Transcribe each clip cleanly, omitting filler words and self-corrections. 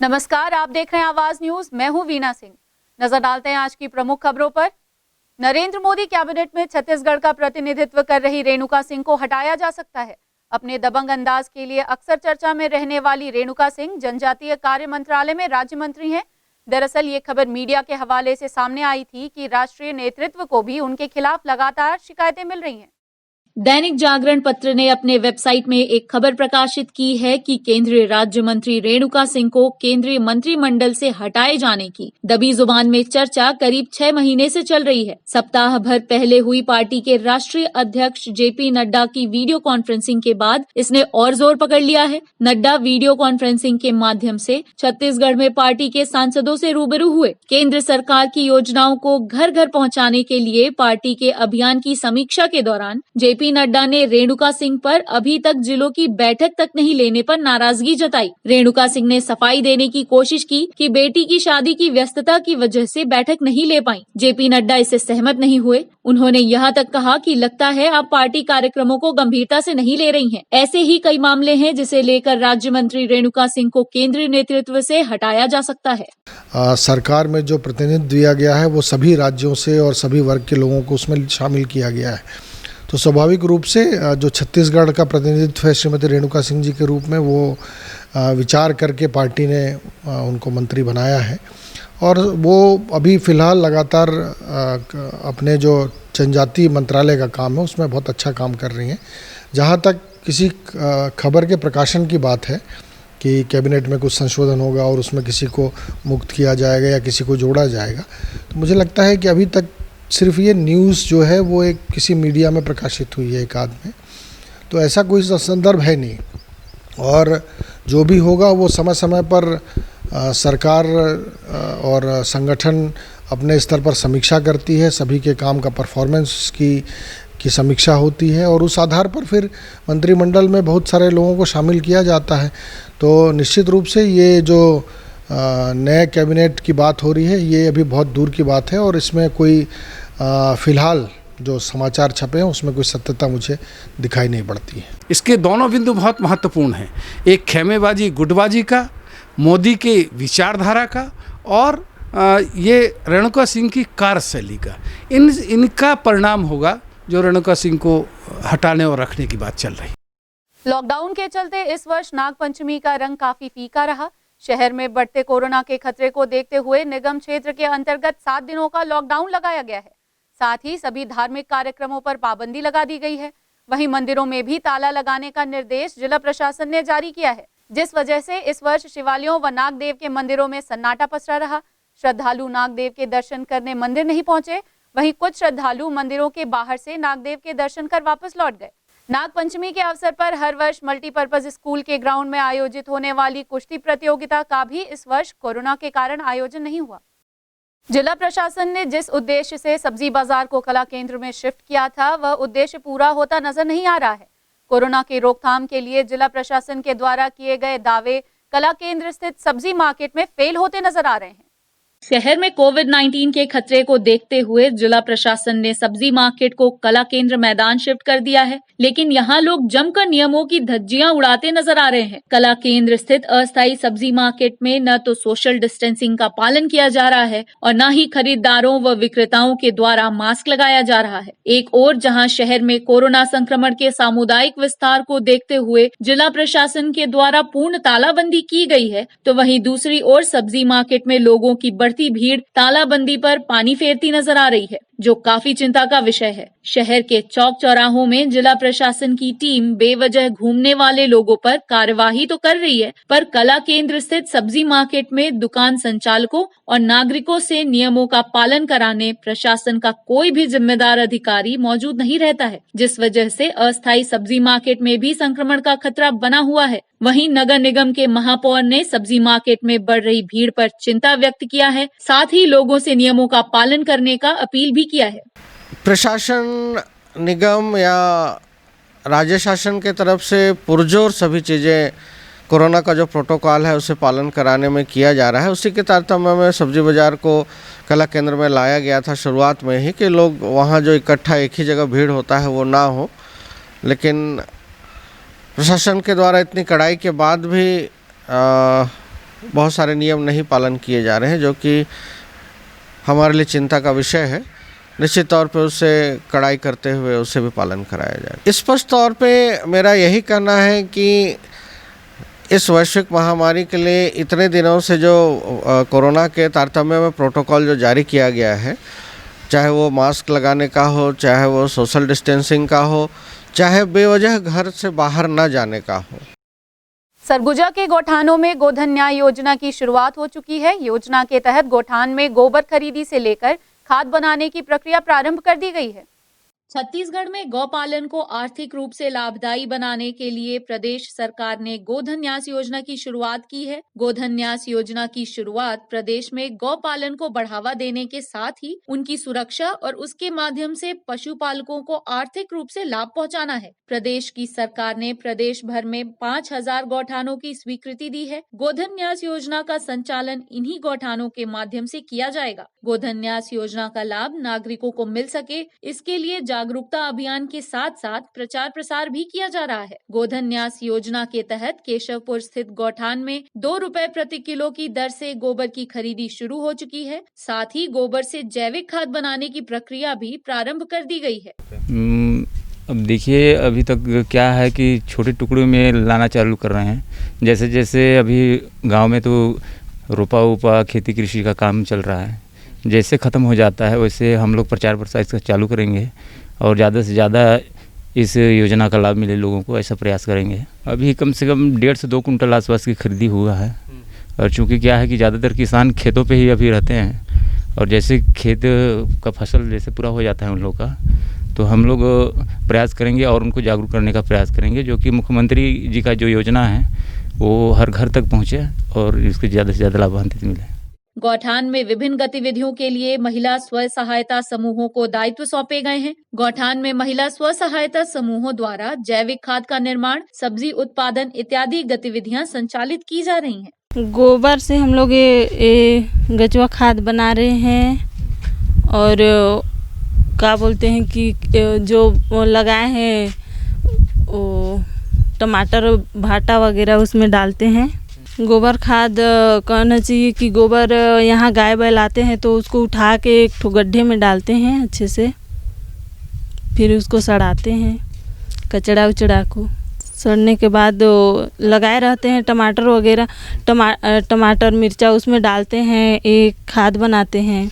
नमस्कार, आप देख रहे हैं आवाज न्यूज। मैं हूं वीना सिंह। नजर डालते हैं आज की प्रमुख खबरों पर। नरेंद्र मोदी कैबिनेट में छत्तीसगढ़ का प्रतिनिधित्व कर रही रेणुका सिंह को हटाया जा सकता है। अपने दबंग अंदाज के लिए अक्सर चर्चा में रहने वाली रेणुका सिंह जनजातीय कार्य मंत्रालय में राज्य मंत्री हैं। दरअसल ये खबर मीडिया के हवाले से सामने आई थी कि राष्ट्रीय नेतृत्व को भी उनके खिलाफ लगातार शिकायतें मिल रही हैं। दैनिक जागरण पत्र ने अपने वेबसाइट में एक खबर प्रकाशित की है कि केंद्रीय राज्य मंत्री रेणुका सिंह को केंद्रीय मंत्रिमंडल से हटाए जाने की दबी जुबान में चर्चा करीब 6 महीने से चल रही है। सप्ताह भर पहले हुई पार्टी के राष्ट्रीय अध्यक्ष जेपी नड्डा की वीडियो कॉन्फ्रेंसिंग के बाद इसने और जोर पकड़ लिया है। नड्डा वीडियो कॉन्फ्रेंसिंग के माध्यम से छत्तीसगढ़ में पार्टी के सांसदों से रूबरू हुए। केंद्र सरकार की योजनाओं को घर घर पहुँचाने के लिए पार्टी के अभियान की समीक्षा के दौरान जेपी नड्डा ने रेणुका सिंह पर अभी तक जिलों की बैठक तक नहीं लेने पर नाराजगी जताई। रेणुका सिंह ने सफाई देने की कोशिश की कि बेटी की शादी की व्यस्तता की वजह से बैठक नहीं ले पाई। जेपी नड्डा इससे सहमत नहीं हुए। उन्होंने यहाँ तक कहा कि लगता है आप पार्टी कार्यक्रमों को गंभीरता से नहीं ले रही हैं। ऐसे ही कई मामले हैं जिसे लेकर राज्य मंत्री रेणुका सिंह को केंद्रीय नेतृत्व से हटाया जा सकता है। सरकार में जो प्रतिनिधित्व दिया गया है वो सभी राज्यों से और सभी वर्ग के लोगों को उसमें शामिल किया गया है। तो स्वाभाविक रूप से जो छत्तीसगढ़ का प्रतिनिधित्व है श्रीमती रेणुका सिंह जी के रूप में वो विचार करके पार्टी ने उनको मंत्री बनाया है और वो अभी फ़िलहाल लगातार अपने जो जनजातीय मंत्रालय का काम है उसमें बहुत अच्छा काम कर रही हैं। जहाँ तक किसी खबर के प्रकाशन की बात है कि कैबिनेट में कुछ संशोधन होगा और उसमें किसी को मुक्त किया जाएगा या किसी को जोड़ा जाएगा, तो मुझे लगता है कि अभी तक सिर्फ ये न्यूज़ जो है वो एक किसी मीडिया में प्रकाशित हुई है एक आध में, तो ऐसा कोई संदर्भ है नहीं। और जो भी होगा वो समय समय पर सरकार और संगठन अपने स्तर पर समीक्षा करती है, सभी के काम का परफॉर्मेंस की समीक्षा होती है और उस आधार पर फिर मंत्रिमंडल में बहुत सारे लोगों को शामिल किया जाता है। तो निश्चित रूप से ये जो नए कैबिनेट की बात हो रही है ये अभी बहुत दूर की बात है और इसमें कोई फ़िलहाल जो समाचार छपे हैं उसमें कोई सत्यता मुझे दिखाई नहीं पड़ती है। इसके दोनों बिंदु बहुत महत्वपूर्ण हैं, एक खेमेबाजी गुटबाजी का, मोदी के विचारधारा का और ये रेणुका सिंह की कार्यशैली का। इनका परिणाम होगा जो रेणुका सिंह को हटाने और रखने की बात चल रही। लॉकडाउन के चलते इस वर्ष नागपंचमी का रंग काफी फीका रहा। शहर में बढ़ते कोरोना के खतरे को देखते हुए निगम क्षेत्र के अंतर्गत 7 दिनों का लॉकडाउन लगाया गया है। साथ ही सभी धार्मिक कार्यक्रमों पर पाबंदी लगा दी गई है। वहीं मंदिरों में भी ताला लगाने का निर्देश जिला प्रशासन ने जारी किया है, जिस वजह से इस वर्ष शिवालयों व नागदेव के मंदिरों में सन्नाटा पसरा रहा। श्रद्धालु नागदेव के दर्शन करने मंदिर नहीं पहुंचे। वहीं कुछ श्रद्धालु मंदिरों के बाहर से नागदेव के दर्शन कर वापस लौट गए। नागपंचमी के अवसर पर हर वर्ष मल्टीपर्पज स्कूल के ग्राउंड में आयोजित होने वाली कुश्ती प्रतियोगिता का भी इस वर्ष कोरोना के कारण आयोजन नहीं हुआ। जिला प्रशासन ने जिस उद्देश्य से सब्जी बाजार को कला केंद्र में शिफ्ट किया था वह उद्देश्य पूरा होता नजर नहीं आ रहा है। कोरोना की रोकथाम के लिए जिला प्रशासन के द्वारा किए गए दावे कला केंद्र स्थित सब्जी मार्केट में फेल होते नजर आ रहे हैं। शहर में कोविड-19 के खतरे को देखते हुए जिला प्रशासन ने सब्जी मार्केट को कला केंद्र मैदान शिफ्ट कर दिया है, लेकिन यहाँ लोग जमकर नियमों की धज्जियां उड़ाते नजर आ रहे हैं। कला केंद्र स्थित अस्थायी सब्जी मार्केट में न तो सोशल डिस्टेंसिंग का पालन किया जा रहा है और न ही खरीदारों व विक्रेताओं के द्वारा मास्क लगाया जा रहा है। एक ओर जहाँ शहर में कोरोना संक्रमण के सामुदायिक विस्तार को देखते हुए जिला प्रशासन के द्वारा पूर्ण तालाबंदी की गई है, तो वहीं दूसरी ओर सब्जी मार्केट में लोगों की बढ़ती भीड़ तालाबंदी पर पानी फेरती नजर आ रही है, जो काफी चिंता का विषय है। शहर के चौक चौराहों में जिला प्रशासन की टीम बेवजह घूमने वाले लोगों पर कार्यवाही तो कर रही है, पर कला केंद्र स्थित सब्जी मार्केट में दुकान संचालकों और नागरिकों से नियमों का पालन कराने प्रशासन का कोई भी जिम्मेदार अधिकारी मौजूद नहीं रहता है, जिस वजह से अस्थायी सब्जी मार्केट में भी संक्रमण का खतरा बना हुआ है। वहीं नगर निगम के महापौर ने सब्जी मार्केट में बढ़ रही भीड़ पर चिंता व्यक्त किया है, साथ ही लोगों से नियमों का पालन करने का अपील भी किया है। प्रशासन, निगम या राज्य शासन के तरफ से पुरजोर सभी चीज़ें कोरोना का जो प्रोटोकॉल है उसे पालन कराने में किया जा रहा है। उसी के तारतम्य में सब्जी बाज़ार को कला केंद्र में लाया गया था शुरुआत में ही कि लोग वहाँ जो इकट्ठा एक ही जगह भीड़ होता है वो ना हो, लेकिन प्रशासन के द्वारा इतनी कड़ाई के बाद भी बहुत सारे नियम नहीं पालन किए जा रहे हैं, जो कि हमारे लिए चिंता का विषय है। निश्चित तौर पे उससे कड़ाई करते हुए उससे भी पालन कराया जाए। स्पष्ट तौर पे मेरा यही कहना है कि इस वैश्विक महामारी के लिए इतने दिनों से जो कोरोना के तारतम्य में प्रोटोकॉल जो जारी किया गया है, चाहे वो मास्क लगाने का हो, चाहे वो सोशल डिस्टेंसिंग का हो, चाहे बेवजह घर से बाहर न जाने का हो। सरगुजा के गौठानों में गोधन न्याय योजना की शुरुआत हो चुकी है। योजना के तहत गौठान में गोबर खरीदी से लेकर खाद बनाने की प्रक्रिया प्रारंभ कर दी गई है। छत्तीसगढ़ में गौपालन को आर्थिक रूप से लाभदायी बनाने के लिए प्रदेश सरकार ने गोधन न्यास योजना की शुरुआत की है। गोधन न्यास योजना की शुरुआत प्रदेश में गौपालन को बढ़ावा देने के साथ ही उनकी सुरक्षा और उसके माध्यम से पशुपालकों को आर्थिक रूप से लाभ पहुंचाना है। प्रदेश की सरकार ने प्रदेश भर में 5000 गौठानों की स्वीकृति दी है। गोधन न्यास योजना का संचालन इन्हीं गौठानों के माध्यम से किया जाएगा। गोधन न्यास योजना का लाभ नागरिकों को मिल सके, इसके लिए जागरूकता अभियान के साथ साथ प्रचार प्रसार भी किया जा रहा है। गोधन न्यास योजना के तहत केशवपुर स्थित गौठान में 2 रुपए प्रति किलो की दर से गोबर की खरीदी शुरू हो चुकी है। साथ ही गोबर से जैविक खाद बनाने की प्रक्रिया भी प्रारंभ कर दी गई है। अब देखिए, अभी तक क्या है कि छोटे टुकड़ों में लाना चालू कर रहे हैं। जैसे जैसे अभी गांव में तो रोपा उपा खेती कृषि का काम चल रहा है, जैसे ख़त्म हो जाता है वैसे हम लोग प्रचार प्रसार इसका चालू करेंगे और ज़्यादा से ज़्यादा इस योजना का लाभ मिले लोगों को, ऐसा प्रयास करेंगे। अभी कम से कम 1.5 से 2 कुंटल आसपास की खरीदी हुआ है। और चूँकि क्या है कि ज़्यादातर किसान खेतों पे ही अभी रहते हैं, और जैसे खेत का फसल जैसे पूरा हो जाता है उन लोग का, तो हम लोग प्रयास करेंगे और उनको जागरूक करने का प्रयास करेंगे, जो कि मुख्यमंत्री जी का जो योजना है वो हर घर तक पहुँचे और इसके ज़्यादा से ज़्यादा लाभान्वित मिले। गौठान में विभिन्न गतिविधियों के लिए महिला स्व सहायता समूहों को दायित्व सौंपे गए हैं। गौठान में महिला स्व सहायता समूहों द्वारा जैविक खाद का निर्माण, सब्जी उत्पादन इत्यादि गतिविधियां संचालित की जा रही हैं। गोबर से हम लोग ये गचुआ खाद बना रहे हैं और क्या बोलते हैं कि जो लगाए हैं वो टमाटर भाटा वगैरह उसमें डालते हैं। गोबर खाद कहना चाहिए कि गोबर यहाँ गाय बैल आते हैं तो उसको उठा के एक ठो गड्ढे में डालते हैं अच्छे से, फिर उसको सड़ाते हैं कचड़ा उचड़ा को। सड़ने के बाद लगाए रहते हैं टमाटर वगैरह, टमाटर मिर्चा उसमें डालते हैं, एक खाद बनाते हैं।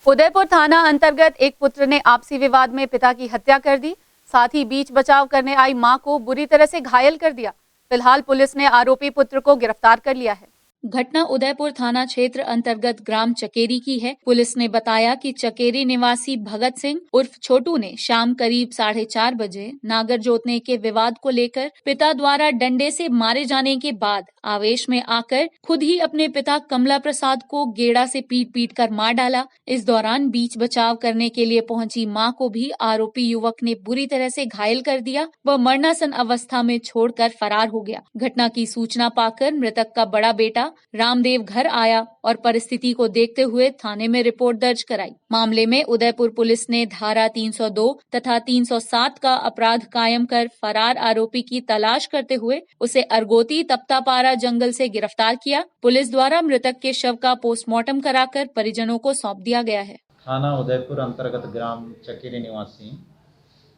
उदयपुर थाना अंतर्गत एक पुत्र ने आपसी विवाद में पिता की हत्या कर दी, साथ ही बीच बचाव करने आई मां को बुरी तरह से घायल कर दिया। फिलहाल पुलिस ने आरोपी पुत्र को गिरफ्तार कर लिया है। घटना उदयपुर थाना क्षेत्र अंतर्गत ग्राम चकेरी की है। पुलिस ने बताया कि चकेरी निवासी भगत सिंह उर्फ छोटू ने शाम करीब 4:30 बजे नागर जोतने के विवाद को लेकर पिता द्वारा डंडे से मारे जाने के बाद आवेश में आकर खुद ही अपने पिता कमला प्रसाद को गेड़ा से पीट कर मार डाला। इस दौरान बीच बचाव करने के लिए पहुंची मां को भी आरोपी युवक ने बुरी तरह से घायल कर दिया व मरणासन अवस्था में छोड़कर फरार हो गया। घटना की सूचना पाकर मृतक का बड़ा बेटा रामदेव घर आया और परिस्थिति को देखते हुए थाने में रिपोर्ट दर्ज कराई। मामले में उदयपुर पुलिस ने धारा 302 तथा 307 का अपराध कायम कर फरार आरोपी की तलाश करते हुए उसे अरगोती तप्तापारा जंगल से गिरफ्तार किया। पुलिस द्वारा मृतक के शव का पोस्टमार्टम कराकर परिजनों को सौंप दिया गया है। थाना उदयपुर अंतर्गत ग्राम चकेरी निवासी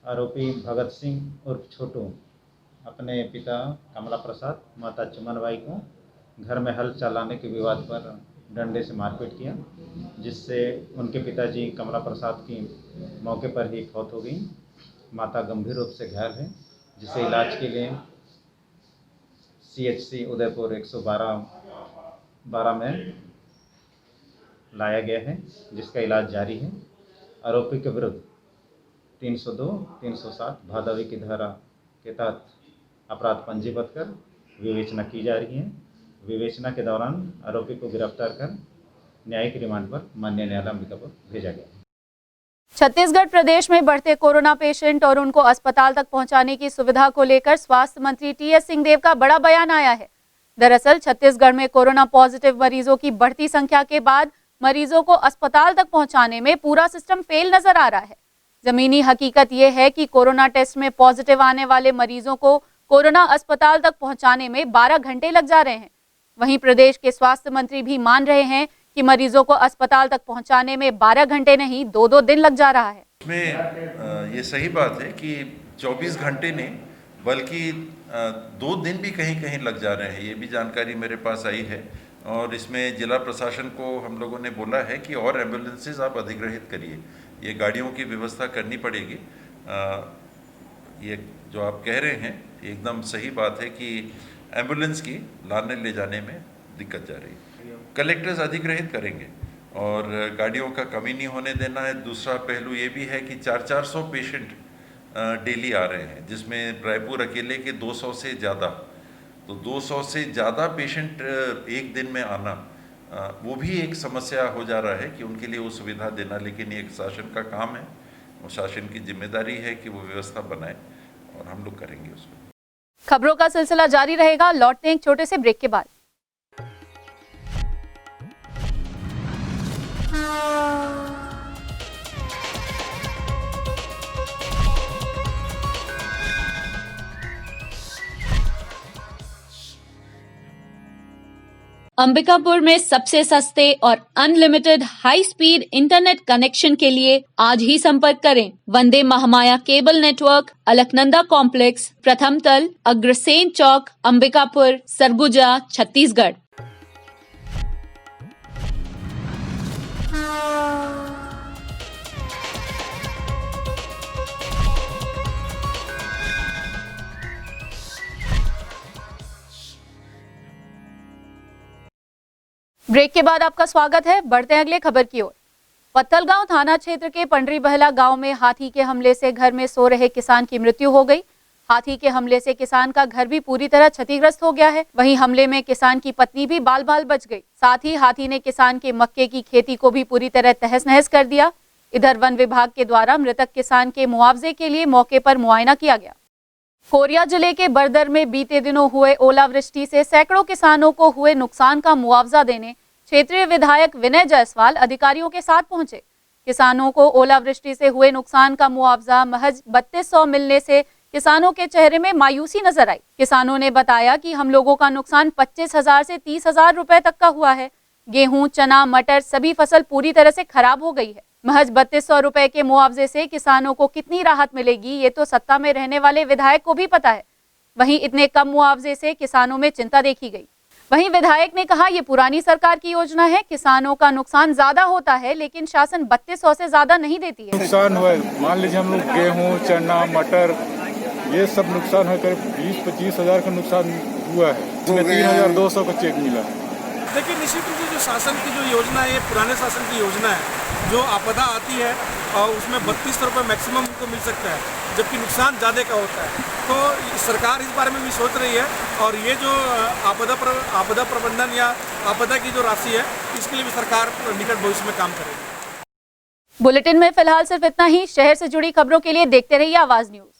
आरोपी भगत सिंह उर्फ छोटू अपने पिता कमला प्रसाद माता चमनबाई को घर में हल चलाने के विवाद पर डंडे से मारपीट किया, जिससे उनके पिताजी कमला प्रसाद की मौके पर ही मौत हो गई। माता गंभीर रूप से घायल है, जिसे इलाज के लिए CHC उदयपुर 112 में लाया गया है, जिसका इलाज जारी है। आरोपी के विरुद्ध 302, 307 भादवी की धारा के तहत अपराध पंजीबद्ध कर विवेचना की जा रही है। विवेचना के दौरान आरोपी को गिरफ्तार कर न्यायिक रिमांड पर माननीय न्यायालय अंबिकापुर भेजा गया। छत्तीसगढ़ प्रदेश में बढ़ते कोरोना पेशेंट और उनको अस्पताल तक पहुंचाने की सुविधा को लेकर स्वास्थ्य मंत्री TS सिंहदेव का बड़ा बयान आया है। दरअसल छत्तीसगढ़ में कोरोना पॉजिटिव मरीजों की बढ़ती संख्या के बाद मरीजों को अस्पताल तक पहुंचाने में पूरा सिस्टम फेल नजर आ रहा है। जमीनी हकीकत यह है कि कोरोना टेस्ट में पॉजिटिव आने वाले मरीजों को कोरोना अस्पताल तक पहुंचाने में 12 घंटे लग जा रहे हैं। वहीं प्रदेश के स्वास्थ्य मंत्री भी मान रहे हैं कि मरीजों को अस्पताल तक पहुंचाने में 12 घंटे नहीं 2-2 दिन लग जा रहा है। इसमें ये सही बात है कि 24 घंटे नहीं बल्कि 2 दिन भी कहीं कहीं लग जा रहे हैं, ये भी जानकारी मेरे पास आई है। और इसमें जिला प्रशासन को हम लोगों ने बोला है कि और एम्बुलेंसेज आप अधिग्रहित करिए, ये गाड़ियों की व्यवस्था करनी पड़ेगी। ये जो आप कह रहे हैं एकदम सही बात है कि एम्बुलेंस की लाने ले जाने में दिक्कत जा रही है। कलेक्टर्स अधिग्रहित करेंगे और गाड़ियों का कमी नहीं होने देना है। दूसरा पहलू ये भी है कि 400-400 पेशेंट डेली आ रहे हैं, जिसमें रायपुर अकेले के 200 से ज़्यादा, तो 200 से ज़्यादा पेशेंट एक दिन में आना वो भी एक समस्या हो जा रहा है कि उनके लिए वो सुविधा देना। लेकिन ये एक शासन का काम है, वो शासन की जिम्मेदारी है कि वो व्यवस्था बनाए और हम लोग करेंगे उसको। खबरों का सिलसिला जारी रहेगा, लौटते हैं एक छोटे से ब्रेक के बाद। अंबिकापुर में सबसे सस्ते और unlimited high speed internet connection के लिए आज ही संपर्क करें। Vande Mahamaya cable network, Alaknanda complex, प्रथम तल, अग्रसेन चौक, अंबिकापुर, सरगुजा, छत्तीसगढ़। ब्रेक के बाद आपका स्वागत है। बढ़ते हैं अगले खबर की ओर। पत्तलगांव थाना क्षेत्र के पंडरी बहला गांव में हाथी के हमले से घर में सो रहे किसान की मृत्यु हो गई। हाथी के हमले से किसान का घर भी पूरी तरह क्षतिग्रस्त हो गया है। वहीं हमले में किसान की पत्नी भी बाल बाल बच गई। साथ ही हाथी ने किसान के मक्के की खेती को भी पूरी तरह तहस नहस कर दिया। इधर वन विभाग के द्वारा मृतक किसान के मुआवजे के लिए मौके पर मुआयना किया गया। कोरिया जिले के बरदर में बीते दिनों हुए ओलावृष्टि से सैकड़ों किसानों को हुए नुकसान का मुआवजा देने क्षेत्रीय विधायक विनय जायसवाल अधिकारियों के साथ पहुंचे। किसानों को ओलावृष्टि से हुए नुकसान का मुआवजा महज 3200 मिलने से किसानों के चेहरे में मायूसी नजर आई। किसानों ने बताया कि हम लोगों का नुकसान 25,000 से 30,000 रुपए तक का हुआ है। गेहूं, चना, मटर सभी फसल पूरी तरह से खराब हो गई है। महज 3200 रुपए के मुआवजे से किसानों को कितनी राहत मिलेगी ये तो सत्ता में रहने वाले विधायक को भी पता है। वहीं इतने कम मुआवजे से किसानों में चिंता देखी गई। वहीं विधायक ने कहा ये पुरानी सरकार की योजना है, किसानों का नुकसान ज्यादा होता है लेकिन शासन 3200 से ज्यादा नहीं देती है। नुकसान हुआ, मान लीजिए हम लोग गेहूँ, चना, मटर ये सब नुकसान है, करीब 20-25 हजार का नुकसान हुआ है। इसमें 3200 का चेक मिला। देखिए निश्चित रूप से जो शासन की जो योजना है, ये पुराने शासन की योजना है। जो आपदा आती है और उसमें 3200 रुपये मैक्सिमम उनको मिल सकता है, जबकि नुकसान ज़्यादा का होता है। तो सरकार इस बारे में भी सोच रही है और ये जो आपदा प्रबंधन या आपदा की जो राशि है, इसके लिए भी सरकार निकट भविष्य में काम करेगी। बुलेटिन में फिलहाल सिर्फ इतना ही। शहर से जुड़ी खबरों के लिए देखते रहिए आवाज न्यूज।